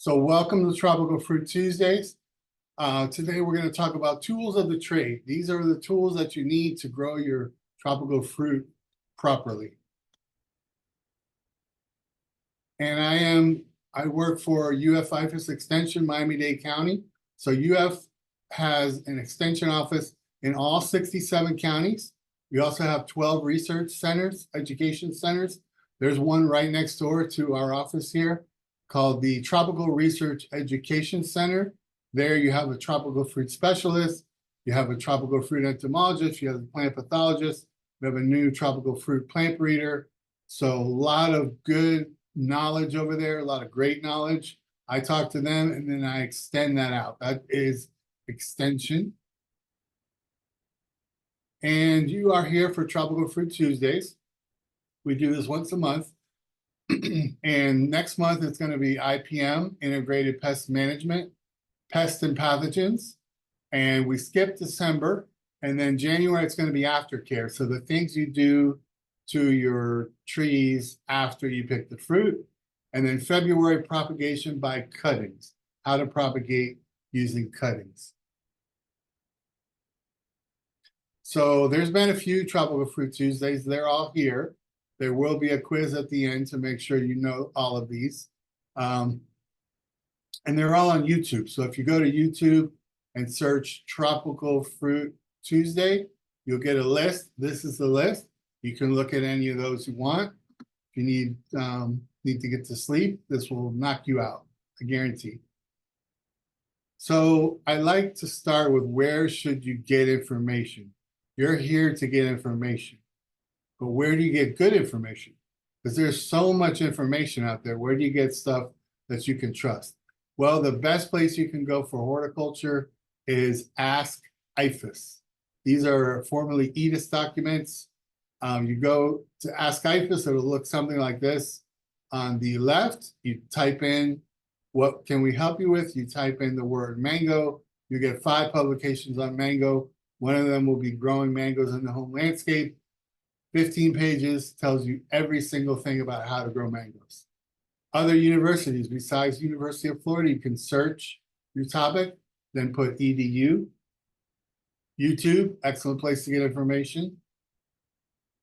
So welcome to Tropical Fruit Tuesdays. Today we're going to talk about tools of the trade. These are the tools that you need to grow your tropical fruit properly. And I work for IFAS Extension, Miami-Dade County. So UF has an extension office in all 67 counties. We also have 12 research centers, education centers. There's one right next door to our office here called the Tropical Research Education Center. There you have a tropical fruit specialist, you have a tropical fruit entomologist, you have a plant pathologist, we have a new tropical fruit plant breeder. So a lot of good knowledge over there, a lot of great knowledge. I talk to them and then I extend that out. That is extension. And you are here for Tropical Fruit Tuesdays. We do this once a month. And next month it's going to be IPM, Integrated Pest Management, Pests and Pathogens. And we skip December. And then January it's going to be aftercare. So the things you do to your trees after you pick the fruit. And then February, propagation by cuttings, how to propagate using cuttings. So there's been a few Tropical Fruit Tuesdays. They're all here. There will be a quiz at the end to make sure you know all of these. And they're all on YouTube. So if you go to YouTube and search Tropical Fruit Tuesday, you'll get a list. This is the list. You can look at any of those you want. If you need to get to sleep, this will knock you out, I guarantee. So I like to start with where should you get information? You're here to get information. But where do you get good information? Because there's so much information out there. Where do you get stuff that you can trust? Well, the best place you can go for horticulture is Ask IFAS. These are formerly EDIS documents. You go to Ask IFAS, it'll look something like this. On the left, you type in, what can we help you with? You type in the word mango. You get 5 publications on mango. One of them will be growing mangoes in the home landscape. 15 pages tells you every single thing about how to grow mangoes. Other universities besides University of Florida, you can search your topic, then put EDU. YouTube, excellent place to get information.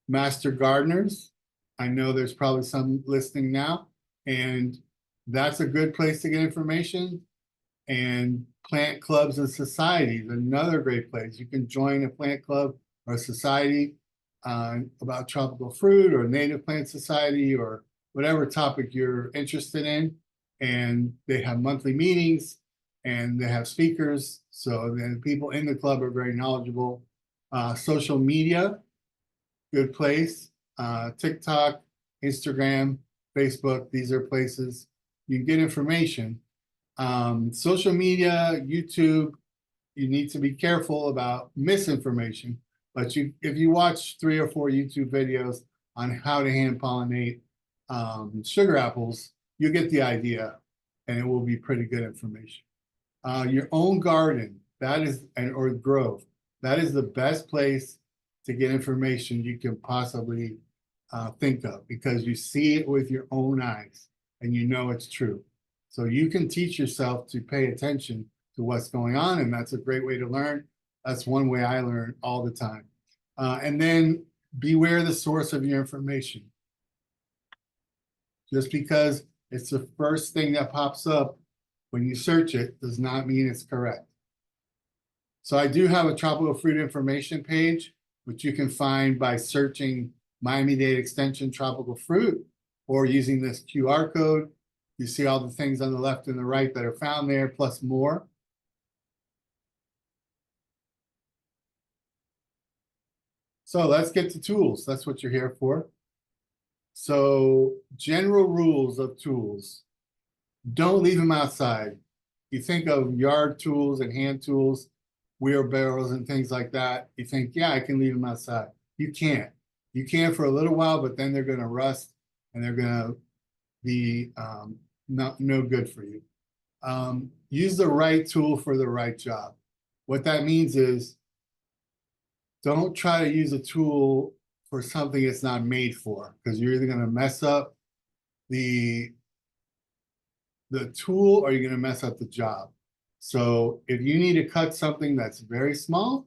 Master Gardeners, I know there's probably some listening now, and that's a good place to get information. And plant clubs and societies, another great place. You can join a plant club or a society about tropical fruit or native plant society or whatever topic you're interested in. And they have monthly meetings and they have speakers. So then people in the club are very knowledgeable. Social media, good place. TikTok, Instagram, Facebook, these are places you can get information. Social media, YouTube, you need to be careful about misinformation. But if you watch 3 or 4 YouTube videos on how to hand pollinate sugar apples, you get the idea, and it will be pretty good information. Your own garden, that is, or grove, that is the best place to get information you can possibly think of, because you see it with your own eyes and you know it's true. So you can teach yourself to pay attention to what's going on, and that's a great way to learn. That's one way I learn all the time. And then beware the source of your information. Just because it's the first thing that pops up when you search it does not mean it's correct. So I do have a tropical fruit information page, which you can find by searching Miami-Dade Extension Tropical Fruit or using this QR code. You see all the things on the left and the right that are found there, plus more. So let's get to tools. That's what you're here for. So general rules of tools. Don't leave them outside. You think of yard tools and hand tools, wheelbarrows and things like that. You think, yeah, I can leave them outside. You can't. You can for a little while, but then they're going to rust and they're going to be no good for you. Use the right tool for the right job. What that means is don't try to use a tool for something it's not made for, because you're either going to mess up the the tool or you're gonna mess up the job. So if you need to cut something that's very small,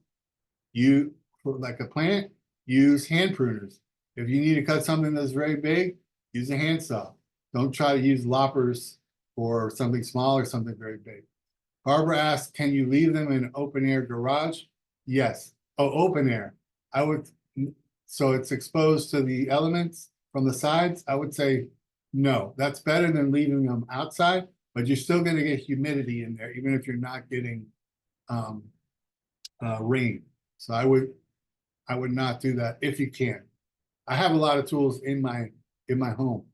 like a plant, use hand pruners. If you need to cut something that's very big, use a handsaw. Don't try to use loppers for something small or something very big. Barbara asked, can you leave them in an open air garage? Yes. Oh, open air. I would, so it's exposed to the elements from the sides. I would say no. That's better than leaving them outside, but you're still going to get humidity in there, even if you're not getting rain. So I would not do that if you can. I have a lot of tools in my home.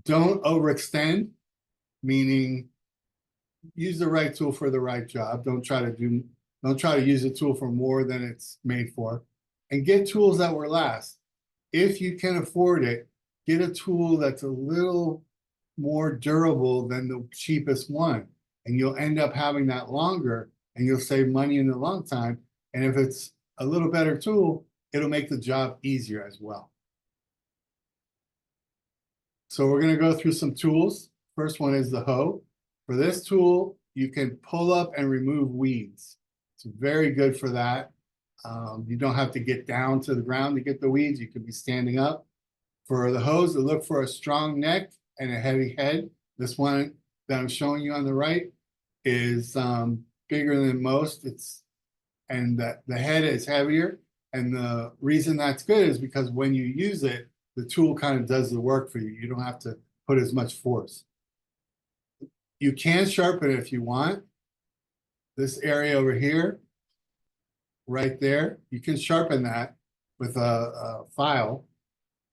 Don't overextend, meaning use the right tool for the right job. Don't try to use a tool for more than it's made for. And get tools that will last. If you can afford it, get a tool that's a little more durable than the cheapest one. And you'll end up having that longer and you'll save money in the long time. And if it's a little better tool, it'll make the job easier as well. So we're going to go through some tools. First one is the hoe. For this tool, you can pull up and remove weeds. It's very good for that. You don't have to get down to the ground to get the weeds. You can be standing up. For the hose, look for a strong neck and a heavy head. This one that I'm showing you on the right is bigger than most. And the head is heavier. And the reason that's good is because when you use it, the tool kind of does the work for you. You don't have to put as much force. You can sharpen it if you want. This area over here, right there, you can sharpen that with a file.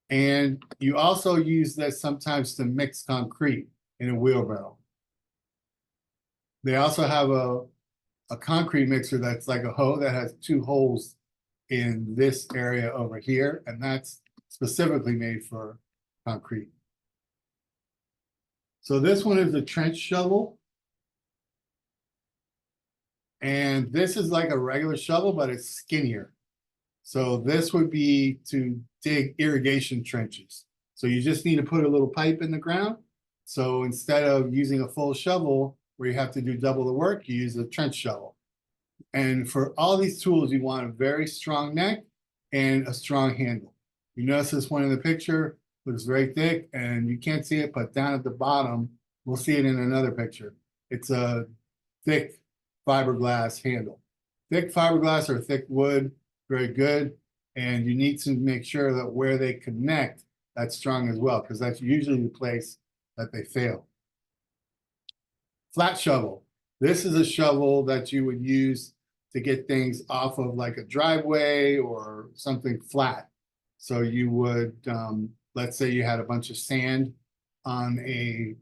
And you also use this sometimes to mix concrete in a wheelbarrow. They also have a concrete mixer that's like a hoe that has two holes in this area over here, and that's specifically made for concrete. So this one is a trench shovel. And this is like a regular shovel, but it's skinnier. So this would be to dig irrigation trenches. So you just need to put a little pipe in the ground. So instead of using a full shovel where you have to do double the work, you use a trench shovel. And for all these tools, you want a very strong neck and a strong handle. You notice this one in the picture looks very thick and you can't see it, but down at the bottom, we'll see it in another picture. It's a thick fiberglass handle. Thick fiberglass or thick wood, very good. And you need to make sure that where they connect, that's strong as well, because that's usually the place that they fail. Flat shovel. This is a shovel that you would use to get things off of like a driveway or something flat. So you would, let's say you had a bunch of sand on a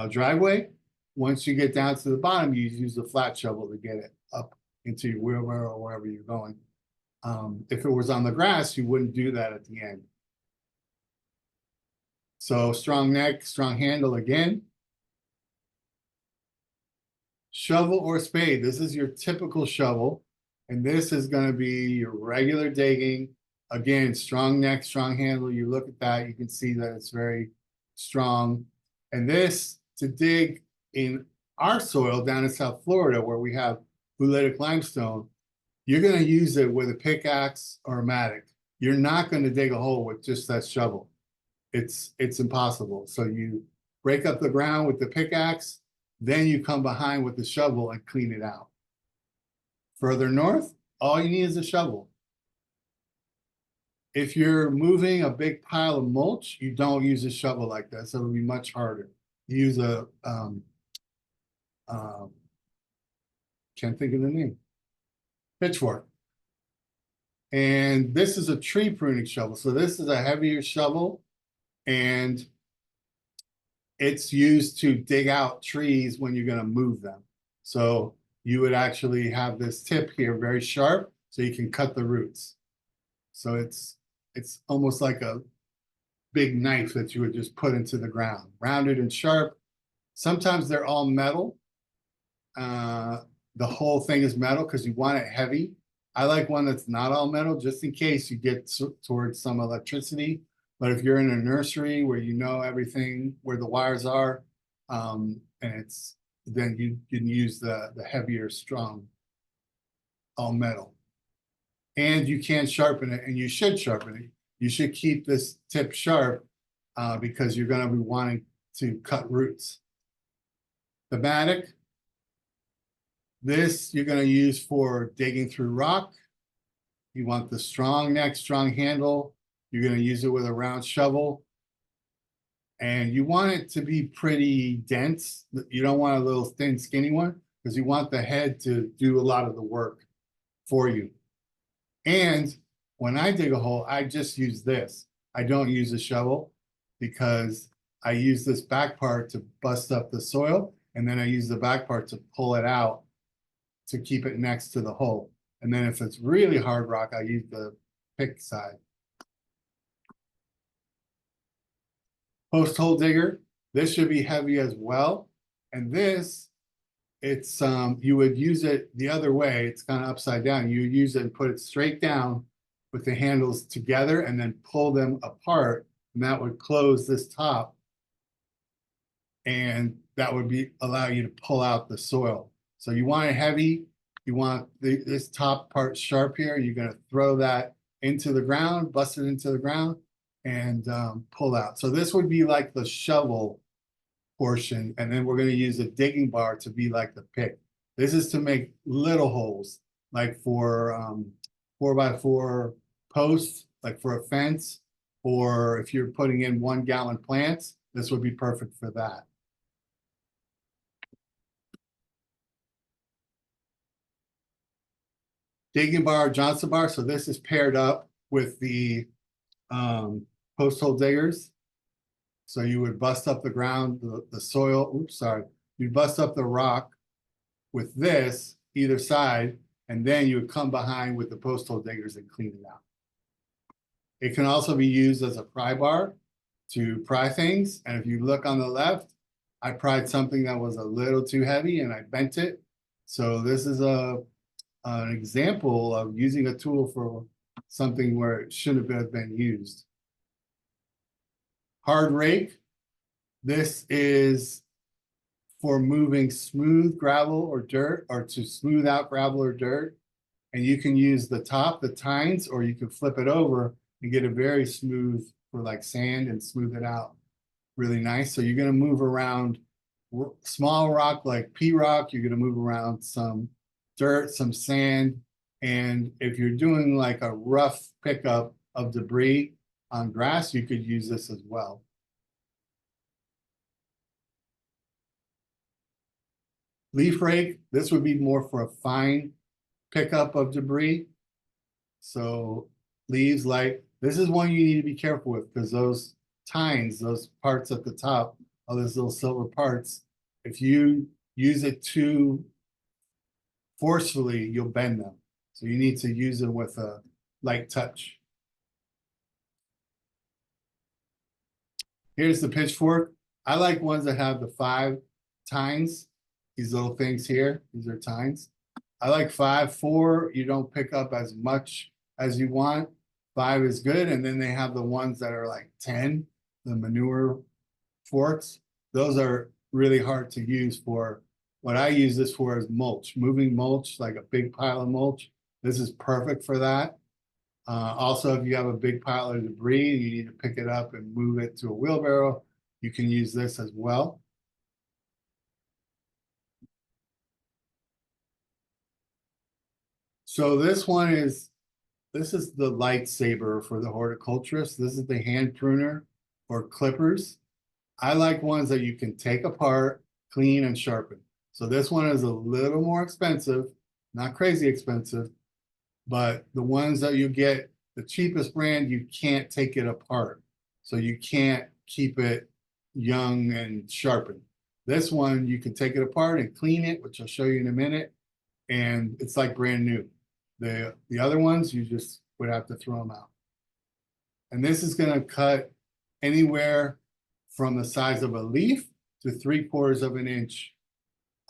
driveway. Once you get down to the bottom, you use the flat shovel to get it up into your wheelbarrow or wherever you're going. If it was on the grass, you wouldn't do that at the end. So strong neck, strong handle again. Shovel or spade. This is your typical shovel. And this is going to be your regular digging. Again, strong neck, strong handle. You look at that, you can see that it's very strong. And this to dig in our soil down in South Florida, where we have bluetic limestone, you're going to use it with a pickaxe or a mattock. You're not going to dig a hole with just that shovel. It's impossible. So you break up the ground with the pickaxe, then you come behind with the shovel and clean it out. Further north, all you need is a shovel. If you're moving a big pile of mulch, you don't use a shovel like that, so it'll be much harder. You use a, can't think of the name, pitchfork. And this is a tree pruning shovel. So this is a heavier shovel, and it's used to dig out trees when you're going to move them. So you would actually have this tip here very sharp so you can cut the roots. So it's almost like a big knife that you would just put into the ground, rounded and sharp. Sometimes they're all metal. The whole thing is metal because you want it heavy. I like one that's not all metal just in case you get towards some electricity But if you're in a nursery where you know everything, where the wires are, and then you can use the heavier, strong all metal. And you can sharpen it, and you should sharpen it. You should keep this tip sharp because you're going to be wanting to cut roots. The mattock, this you're going to use for digging through rock. You want the strong neck, strong handle. You're going to use it with a round shovel. And you want it to be pretty dense. You don't want a little thin, skinny one, because you want the head to do a lot of the work for you. And when I dig a hole, I just use this. I don't use a shovel because I use this back part to bust up the soil, and then I use the back part to pull it out to keep it next to the hole. And then if it's really hard rock, I use the pick side. Post hole digger, this should be heavy as well. And this, it's you would use it the other way. It's kind of upside down. You would use it and put it straight down with the handles together and then pull them apart, and that would close this top, and that would allow you to pull out the soil. So you want it heavy. You want this top part sharp here. You're going to throw that into the ground, bust it into the ground, and pull out. So this would be like the shovel portion, and then we're going to use a digging bar to be like the pick. This is to make little holes, like for 4x4 posts, like for a fence, or if you're putting in 1-gallon plants, this would be perfect for that. Digging bar, Johnson bar. So this is paired up with the post hole diggers. So you would bust up the ground, the soil, oops, sorry. You'd bust up the rock with this, either side, and then you would come behind with the post hole diggers and clean it out. It can also be used as a pry bar to pry things. And if you look on the left, I pried something that was a little too heavy and I bent it. So this is an example of using a tool for something where it shouldn't have been used. Hard rake, this is for moving smooth gravel or dirt, or to smooth out gravel or dirt. And you can use the top, the tines, or you can flip it over and get a very smooth for like sand and smooth it out really nice. So you're going to move around small rock like pea rock. You're going to move around some dirt, some sand. And if you're doing like a rough pickup of debris on grass, you could use this as well. Leaf rake, this would be more for a fine pickup of debris. So leaves, like this is one you need to be careful with, because those tines, those parts at the top, all those little silver parts, if you use it too forcefully, you'll bend them. So you need to use them with a light touch. Here's the pitchfork. I like ones that have the 5 tines. These little things here, these are tines. I like 5, 4. You don't pick up as much as you want. 5 is good. And then they have the ones that are like 10, the manure forks. Those are really hard to use for. What I use this for is mulch, moving mulch, like a big pile of mulch. This is perfect for that. Also, if you have a big pile of debris, you need to pick it up and move it to a wheelbarrow, you can use this as well. So this is the lightsaber for the horticulturist. This is the hand pruner or clippers. I like ones that you can take apart, clean, and sharpen. So this one is a little more expensive, not crazy expensive, but the ones that you get, the cheapest brand, you can't take it apart. So you can't keep it young and sharpened. This one, you can take it apart and clean it, which I'll show you in a minute, and it's like brand new. The other ones, you just would have to throw them out. And this is gonna cut anywhere from the size of a leaf to 3/4 of an inch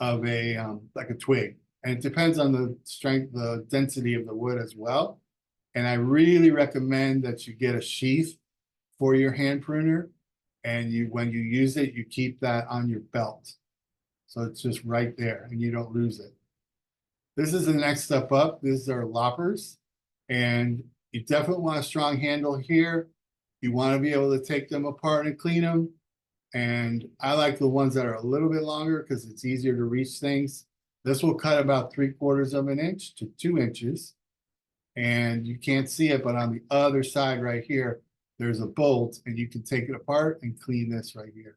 of a like a twig. And it depends on the strength, the density of the wood as well. And I really recommend that you get a sheath for your hand pruner. And when you use it, you keep that on your belt. So it's just right there and you don't lose it. This is the next step up. These are loppers. And you definitely want a strong handle here. You want to be able to take them apart and clean them. And I like the ones that are a little bit longer because it's easier to reach things. This will cut about 3/4 of an inch to 2 inches. And you can't see it, but on the other side right here, there's a bolt and you can take it apart and clean this right here.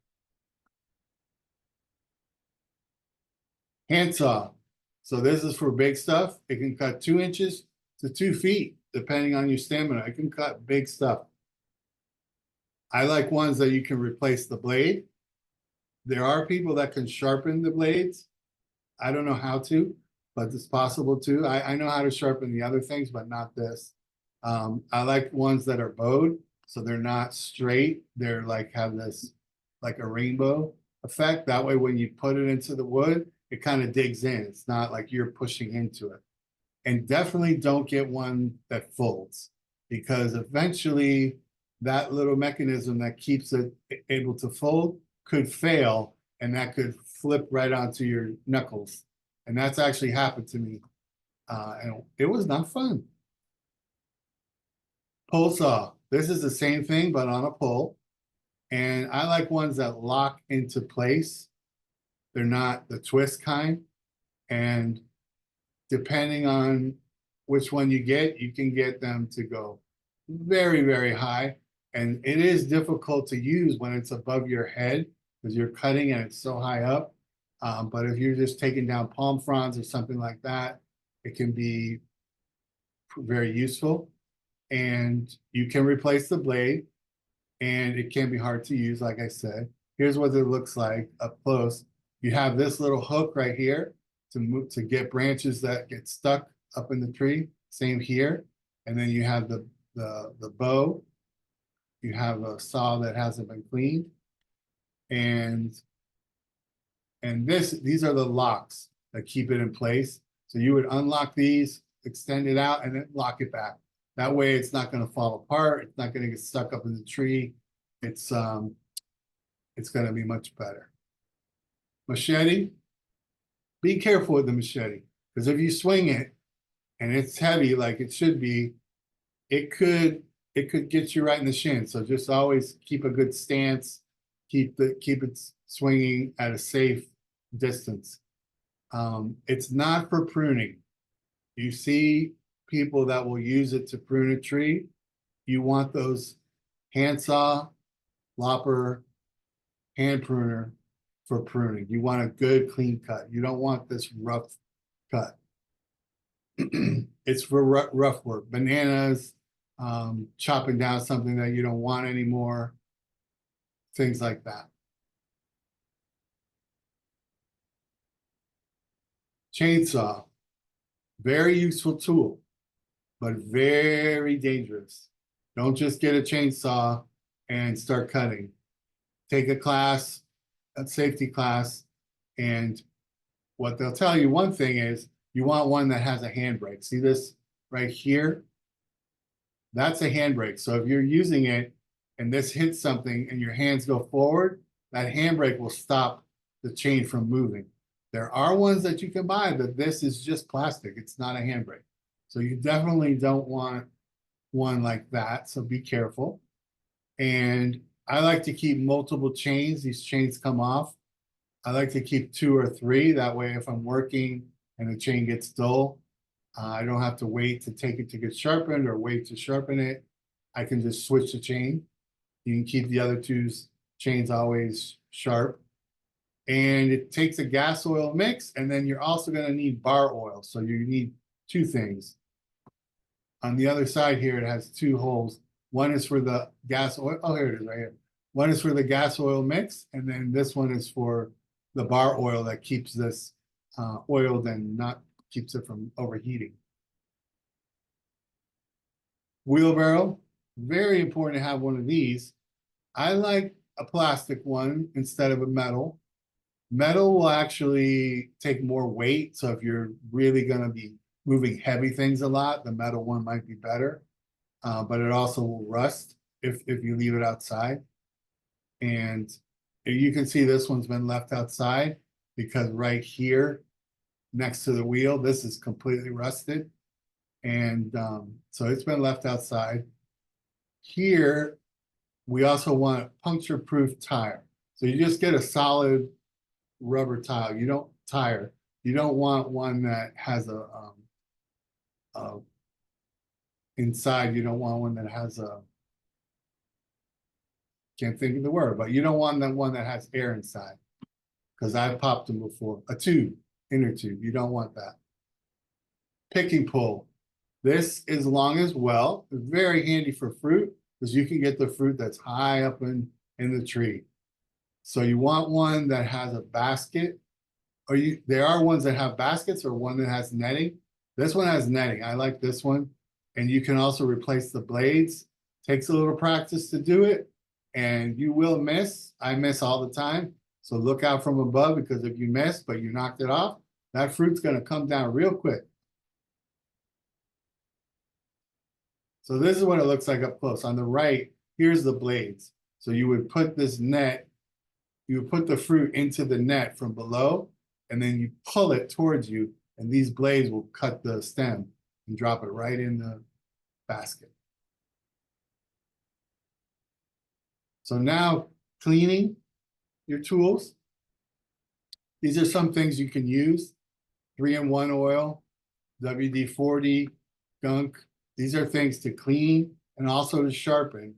Handsaw. So this is for big stuff. It can cut 2 inches to 2 feet, depending on your stamina. It can cut big stuff. I like ones that you can replace the blade. There are people that can sharpen the blades. I don't know how to, but it's possible too. I know how to sharpen the other things, but not this. I like ones that are bowed, so they're not straight. They're like have this like a rainbow effect. That way, when you put it into the wood, it kind of digs in. It's not like you're pushing into it. And definitely don't get one that folds, because eventually that little mechanism that keeps it able to fold could fail, and that could flip right onto your knuckles. And that's actually happened to me. And it was not fun. Pole saw. This is the same thing, but on a pole. And I like ones that lock into place. They're not the twist kind. And depending on which one you get, you can get them to go very, very high. And it is difficult to use when it's above your head because you're cutting and it's so high up. But if you're just taking down palm fronds or something like that, it can be very useful. And you can replace the blade, and it can be hard to use, like I said. Here's what it looks like up close. You have this little hook right here to get branches that get stuck up in the tree. Same here. And then you have the bow. You have a saw that hasn't been cleaned. And these are the locks that keep it in place. So you would unlock these, extend it out, and then lock it back. That way it's not going to fall apart. It's not going to get stuck up in the tree. It's going to be much better. Machete. Be careful with the machete, because if you swing it and it's heavy like it should be, it could get you right in the shin. So just always keep a good stance. Keep it swinging at a safe distance. It's not for pruning. You see people that will use it to prune a tree. You want those handsaw, lopper, hand pruner for pruning. You want a good clean cut. You don't want this rough cut. It's for rough work. Bananas, chopping down something that you don't want anymore, things like that. Chainsaw, very useful tool, but very dangerous. Don't just get a chainsaw and start cutting. Take a class, a safety class, and what they'll tell you, one thing is you want one that has a handbrake. See this right here? That's a handbrake. So if you're using it and this hits something and your hands go forward, that handbrake will stop the chain from moving. There are ones that you can buy, but this is just plastic. It's not a handbrake. So you definitely don't want one like that. So be careful. And I like to keep multiple chains. These chains come off. I like to keep 2 or 3. That way, if I'm working and the chain gets dull, I don't have to wait to take it to get sharpened or wait to sharpen it. I can just switch the chain. You can keep the other 2 chains always sharp. And it takes a gas oil mix, and then you're also going to need bar oil. So you need 2 things. On the other side here, it has 2 holes. One is for the gas oil. Oh, here it is right here. One is for the gas oil mix, and then this one is for the bar oil that keeps this oiled and not keeps it from overheating. Wheelbarrow, very important to have one of these. I like a plastic one instead of a metal. Metal will actually take more weight, so if you're really going to be moving heavy things a lot, the metal one might be better, but it also will rust. if you leave it outside. And you can see this one's been left outside because right here next to the wheel, this is completely rusted. And so it's been left outside. Here, we also want puncture-proof tire. So you just get a solid rubber tire. You don't want one that has inside, you don't want one that has can't think of the word, but you don't want that one that has air inside. Because I've popped them before. A tube, inner tube, you don't want that. Picking pole. This is long as well. It's very handy for fruit because you can get the fruit that's high up in the tree. So you want one that has a basket, or there are ones that have baskets or one that has netting. This one has netting. I like this one. And you can also replace the blades. Takes a little practice to do it, and you will miss. I miss all the time. So look out from above, because if you miss, but you knocked it off, that fruit's gonna come down real quick. So this is what it looks like up close. On the right, here's the blades. So you would put this net, you would put the fruit into the net from below, and then you pull it towards you, and these blades will cut the stem and drop it right in the basket. So now cleaning your tools. These are some things you can use. 3-in-1 oil, WD-40, gunk. These are things to clean and also to sharpen.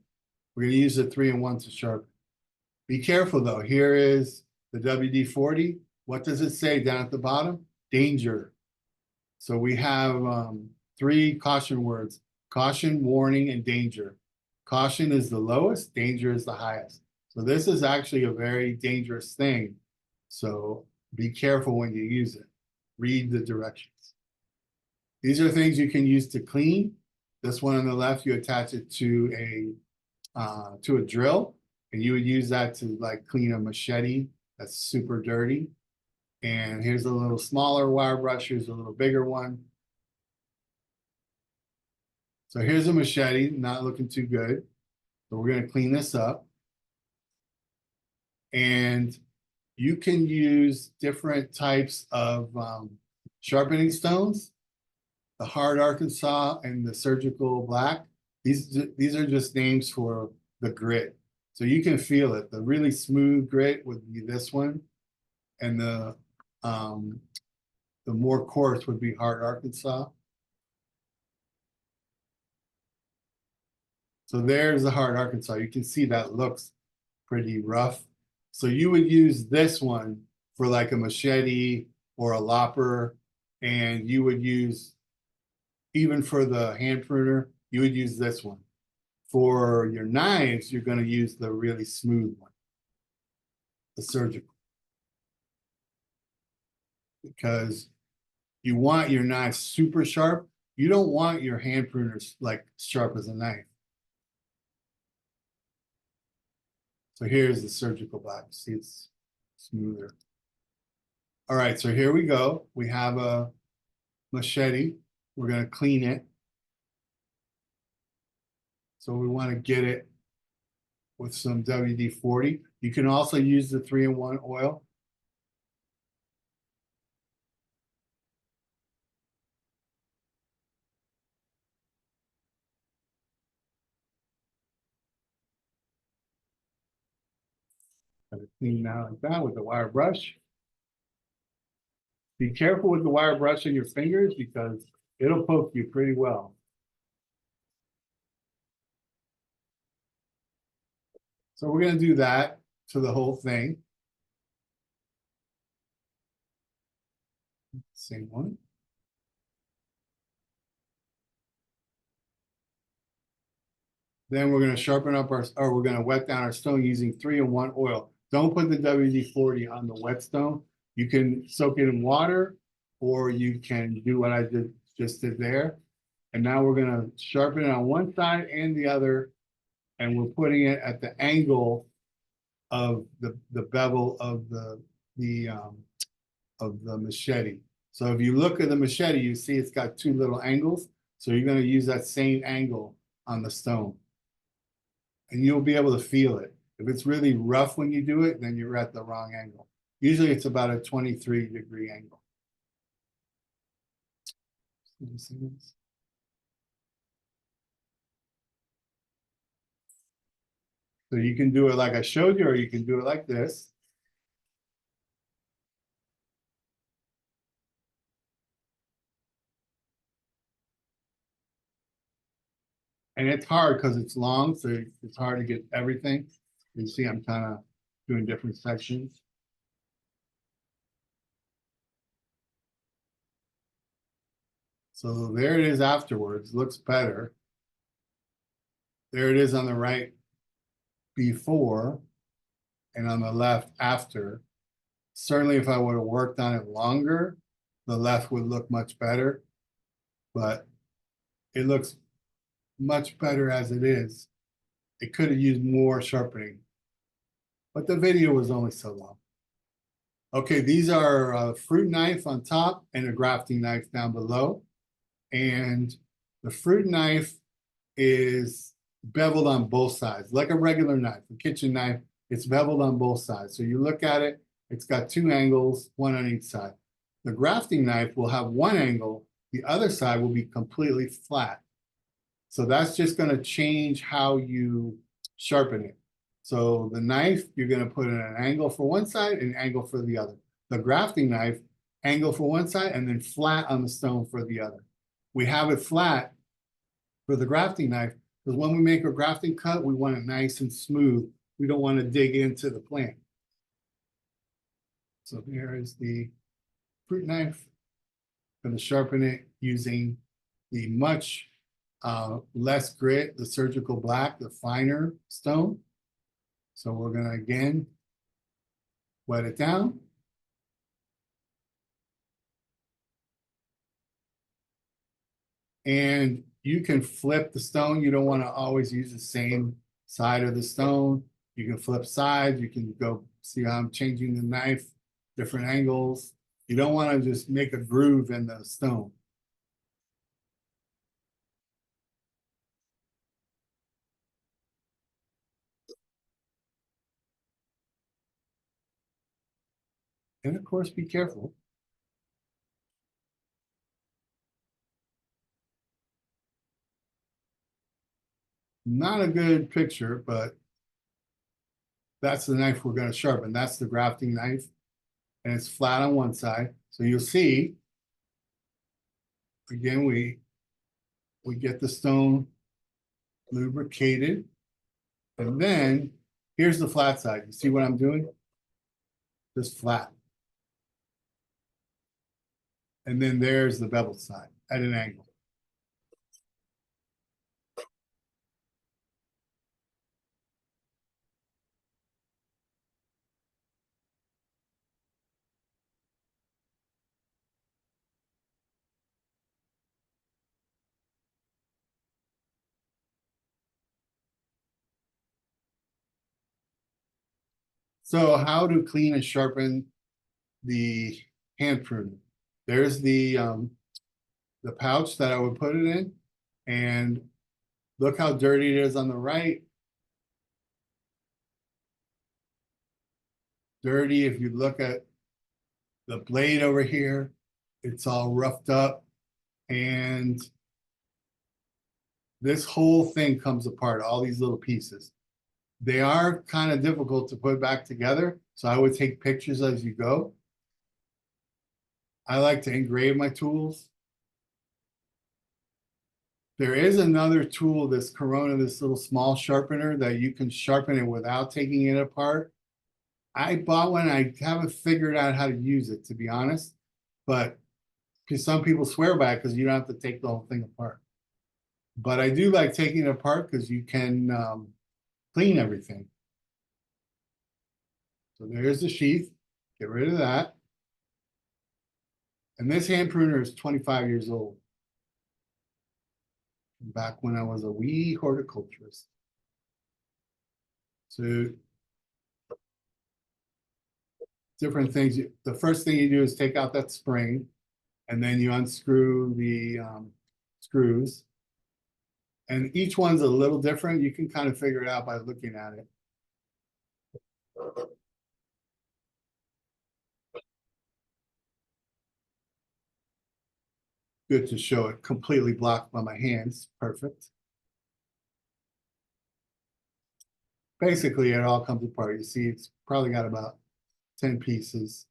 We're going to use the 3-in-1 to sharpen. Be careful though. Here is the WD-40. What does it say down at the bottom? Danger. So we have 3 caution words: caution, warning, and danger. Caution is the lowest, danger is the highest. So this is actually a very dangerous thing. So be careful when you use it. Read the directions. These are things you can use to clean. This one on the left, you attach it to a drill, and you would use that to like clean a machete that's super dirty. And here's a little smaller wire brush. Here's a little bigger one. So here's a machete, not looking too good. So we're going to clean this up. And you can use different types of sharpening stones. The hard Arkansas and the surgical black. These are just names for the grit. So you can feel it. The really smooth grit would be this one. And the more coarse would be hard Arkansas. So there's the hard Arkansas. You can see that looks pretty rough. So you would use this one for like a machete or a lopper, and you would use, even for the hand pruner, you would use this one. For your knives, you're going to use the really smooth one, the surgical. Because you want your knife super sharp. You don't want your hand pruners like sharp as a knife. So here's the surgical black. See, it's smoother. All right, so here we go. We have a machete. We're going to clean it. So we want to get it with some WD-40. You can also use the 3-in-1 oil. Got it clean out like that with the wire brush. Be careful with the wire brush in your fingers because it'll poke you pretty well. So we're going to do that to the whole thing. Same one. Then we're going to sharpen up or we're going to wet down our stone using 3-in-1 oil. Don't put the WD-40 on the wet stone. You can soak it in water, or you can do what I just did there. And now we're going to sharpen it on one side and the other, and we're putting it at the angle of the bevel of the machete. So if you look at the machete, you see it's got 2 little angles. So you're going to use that same angle on the stone. and you'll be able to feel it. If it's really rough when you do it, then you're at the wrong angle. Usually it's about a 23-degree angle. So you can do it like I showed you, or you can do it like this. And it's hard because it's long, so it's hard to get everything. You see, I'm kind of doing different sections. So there it is afterwards, looks better. There it is on the right before, and on the left after. Certainly if I would have worked on it longer, the left would look much better, but it looks much better as it is. It could have used more sharpening, but the video was only so long. Okay, these are a fruit knife on top and a grafting knife down below. And the fruit knife is beveled on both sides, like a regular knife, a kitchen knife. It's beveled on both sides. So you look at it, it's got two angles, one on each side. The grafting knife will have one angle, the other side will be completely flat. So that's just going to change how you sharpen it. So the knife, you're going to put in an angle for one side and an angle for the other. The grafting knife, angle for one side and then flat on the stone for the other. We have it flat for the grafting knife because when we make a grafting cut, we want it nice and smooth. We don't want to dig into the plant. So here is the fruit knife. I'm going to sharpen it using the much less grit, the surgical black, the finer stone. So we're going to again wet it down. And you can flip the stone. You don't want to always use the same side of the stone. You can flip sides. You can go see how I'm changing the knife, different angles. You don't want to just make a groove in the stone. And of course, be careful. Not a good picture, but that's the knife we're going to sharpen. That's the grafting knife. And it's flat on one side. So you'll see, again, we get the stone lubricated. And then here's the flat side. You see what I'm doing? Just flat. And then there's the beveled side at an angle. So how to clean and sharpen the hand pruner? There's the pouch that I would put it in, and look how dirty it is on the right. Dirty. If you look at the blade over here, it's all roughed up, and this whole thing comes apart, all these little pieces. They are kind of difficult to put back together, so I would take pictures as you go. I like to engrave my tools. There is another tool, this Corona, this little small sharpener that you can sharpen it without taking it apart. I bought one. I haven't figured out how to use it, to be honest, but because some people swear by it because you don't have to take the whole thing apart. But I do like taking it apart because you can clean everything. So there's the sheath. Get rid of that. And this hand pruner is 25 years old. Back when I was a wee horticulturist. So different things. The first thing you do is take out that spring, and then you unscrew the screws. And each one's a little different. You can kind of figure it out by looking at it. Good to show it completely blocked by my hands. Perfect. Basically, it all comes apart. You see, it's probably got about 10 pieces.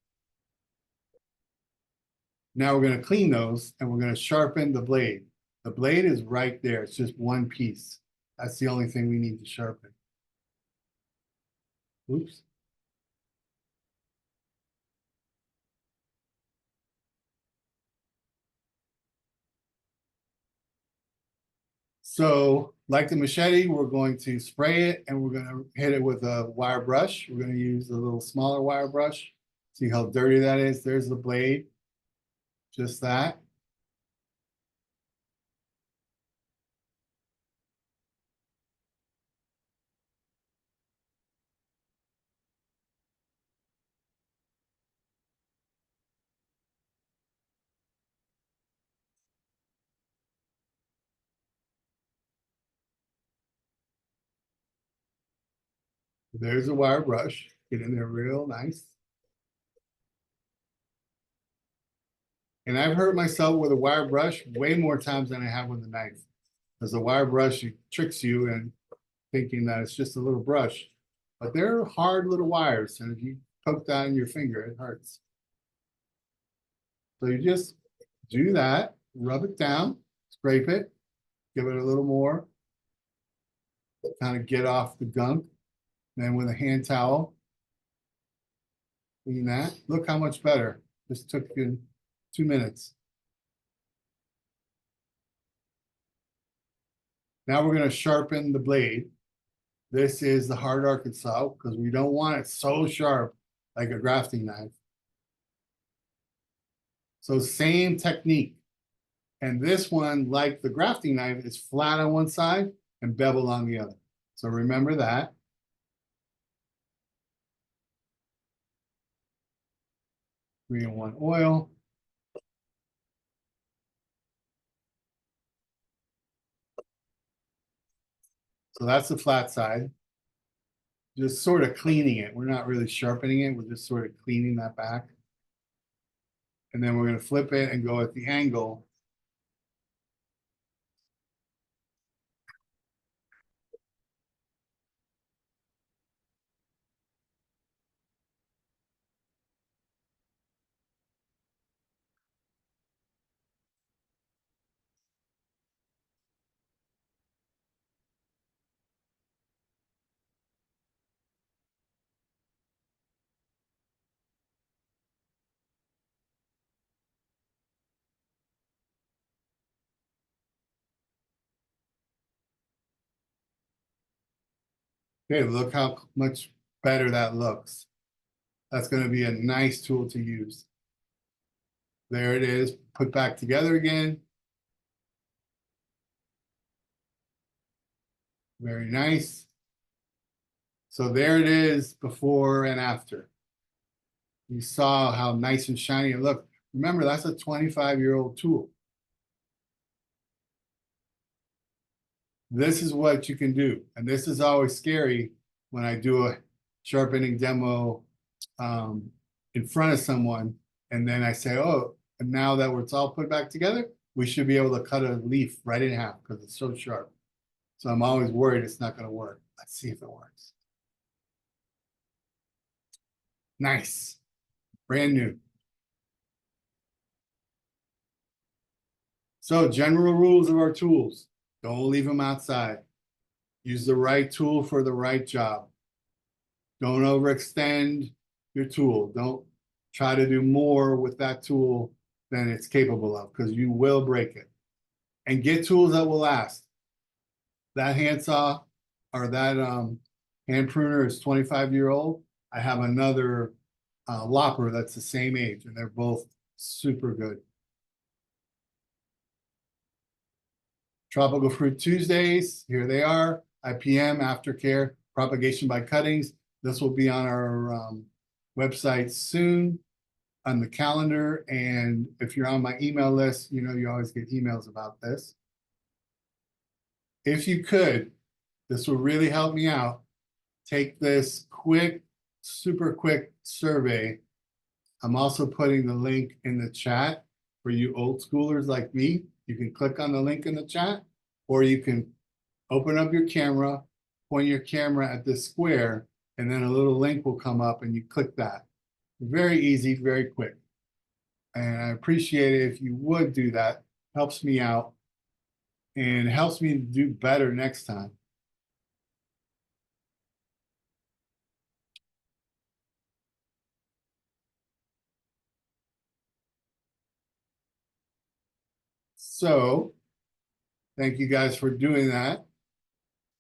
Now we're going to clean those and we're going to sharpen the blade. The blade is right there. It's just one piece. That's the only thing we need to sharpen. Oops. So like the machete, we're going to spray it and we're going to hit it with a wire brush. We're going to use a little smaller wire brush. See how dirty that is? There's the blade. Just that. There's a wire brush. Get in there real nice. And I've hurt myself with a wire brush way more times than I have with a knife. Because the wire brush tricks you and thinking that it's just a little brush. But they're hard little wires. And if you poke that in your finger, it hurts. So you just do that, rub it down, scrape it, give it a little more, kind of get off the gunk. Then with a hand towel, clean that. Look how much better. Just took you 2 minutes. Now we're going to sharpen the blade. This is the hard Arkansas because we don't want it so sharp like a grafting knife. So same technique. And this one, like the grafting knife, is flat on one side and beveled on the other. So remember that. 3-in-1 oil. So that's the flat side. Just sort of cleaning it. We're not really sharpening it. We're just sort of cleaning that back. And then we're going to flip it and go at the angle. Okay, look how much better that looks. That's going to be a nice tool to use. There it is, put back together again. Very nice. So there it is before and after. You saw how nice and shiny it looked. Remember, that's a 25-year-old tool. This is what you can do. And this is always scary when I do a sharpening demo in front of someone. And then I say, oh, and now that it's all put back together, we should be able to cut a leaf right in half because it's so sharp. So I'm always worried it's not going to work. Let's see if it works. Nice. Brand new. So general rules of our tools. Don't leave them outside. Use the right tool for the right job. Don't overextend your tool. Don't try to do more with that tool than it's capable of because you will break it. And get tools that will last. That handsaw or that hand pruner is 25-year-old. I have another lopper that's the same age, and they're both super good. Tropical Fruit Tuesdays, here they are. IPM, aftercare, propagation by cuttings. This will be on our website soon on the calendar. And if you're on my email list, you know you always get emails about this. if you could, this will really help me out. Take this quick, super quick survey. I'm also putting the link in the chat for you old schoolers like me. You can click on the link in the chat, or you can open up your camera, point your camera at this square, and then a little link will come up and you click that. Very easy, very quick. And I appreciate it if you would do that. Helps me out and helps me to do better next time. So thank you guys for doing that.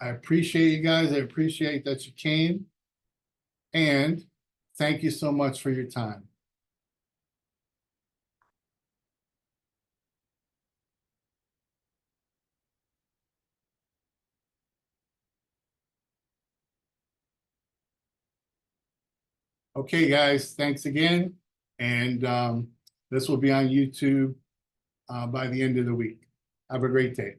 I appreciate you guys. I appreciate that you came. And thank you so much for your time. Okay, guys, thanks again. And this will be on YouTube by the end of the week. Have a great day.